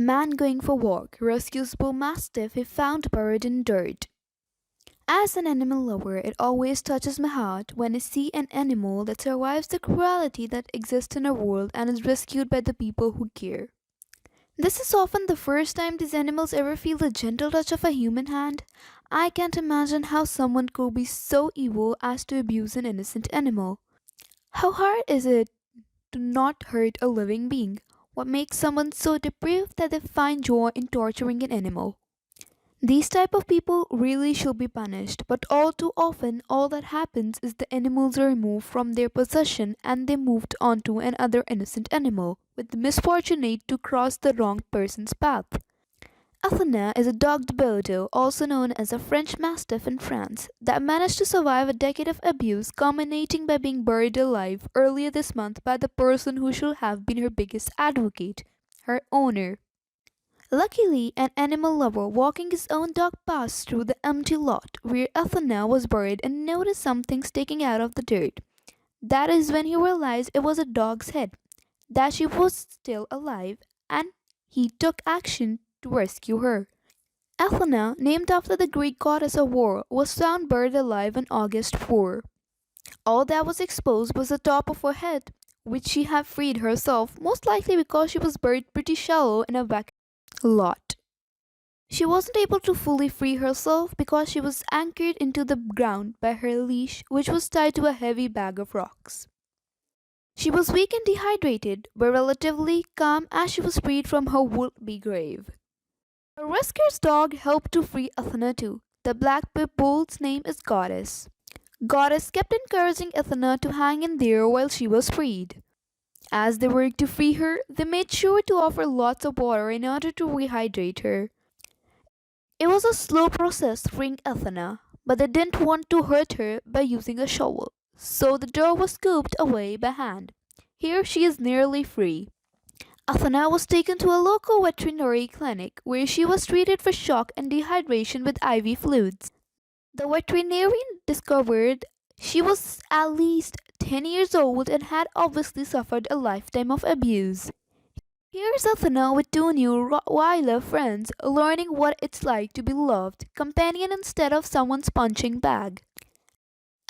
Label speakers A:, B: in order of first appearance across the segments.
A: Man going for walk rescues bull mastiff he found buried in dirt. As an animal lover, it always touches my heart when I see an animal that survives the cruelty that exists in our world and is rescued by the people who care. This is often the first time these animals ever feel the gentle touch of a human hand. I can't imagine how someone could be so evil as to abuse an innocent animal. How hard is it to not hurt a living being? What makes someone so depraved that they find joy in torturing an animal? These type of people really should be punished, but all too often all that happens is the animals are removed from their possession and they moved on to another innocent animal, with the misfortunate to cross the wrong person's path. Athena is a Dogue De Bordeaux, also known as a French Mastiff in France, that managed to survive a decade of abuse, culminating by being buried alive earlier this month by the person who should have been her biggest advocate, her owner. Luckily, an animal lover walking his own dog passed through the empty lot where Athena was buried and noticed something sticking out of the dirt. That is when he realized it was a dog's head, that she was still alive, and he took action to rescue her. Athena, named after the Greek goddess of war, was found buried alive on August 4. All that was exposed was the top of her head, which she had freed herself, most likely because she was buried pretty shallow in a vacant lot. She wasn't able to fully free herself because she was anchored into the ground by her leash, which was tied to a heavy bag of rocks. She was weak and dehydrated, but relatively calm as she was freed from her would-be grave. Her rescuer's dog helped to free Athena too. The black pit bull's name is Goddess. Goddess kept encouraging Athena to hang in there while she was freed. As they worked to free her, they made sure to offer lots of water in order to rehydrate her. It was a slow process freeing Athena, but they didn't want to hurt her by using a shovel, so the dog was scooped away by hand. Here she is nearly free. Athena was taken to a local veterinary clinic where she was treated for shock and dehydration with IV fluids. The veterinarian discovered she was at least 10 years old and had obviously suffered a lifetime of abuse. Here's Athena with two new Rottweiler friends learning what it's like to be loved, companion instead of someone's punching bag.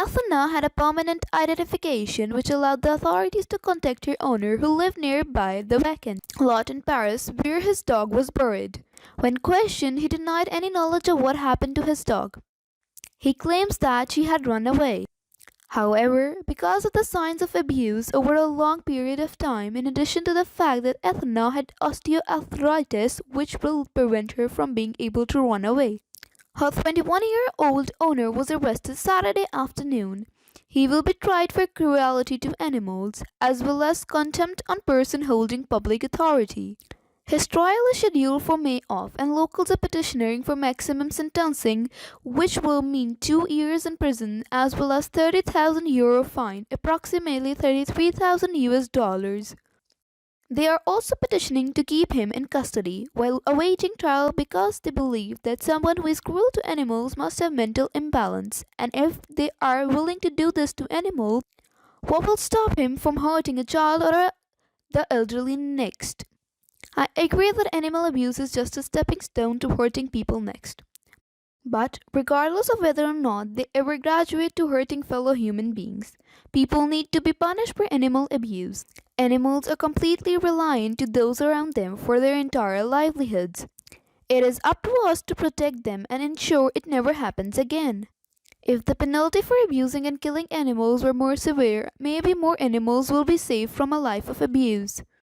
A: Athena had a permanent identification which allowed the authorities to contact her owner who lived nearby the vacant lot in Paris where his dog was buried. When questioned, he denied any knowledge of what happened to his dog. He claims that she had run away. However, because of the signs of abuse over a long period of time, in addition to the fact that Athena had osteoarthritis which will prevent her from being able to run away, her 21-year-old owner was arrested Saturday afternoon. He will be tried for cruelty to animals as well as contempt on person holding public authority. His trial is scheduled for May off, and locals are petitioning for maximum sentencing, which will mean 2 years in prison as well as €30,000 fine, approximately 33,000 US dollars. They are also petitioning to keep him in custody while awaiting trial because they believe that someone who is cruel to animals must have mental imbalance, and if they are willing to do this to animals, what will stop him from hurting a child or the elderly next? I agree that animal abuse is just a stepping stone to hurting people next. But regardless of whether or not they ever graduate to hurting fellow human beings, people need to be punished for animal abuse. Animals are completely reliant to those around them for their entire livelihoods. It is up to us to protect them and ensure it never happens again. If the penalty for abusing and killing animals were more severe, maybe more animals will be saved from a life of abuse.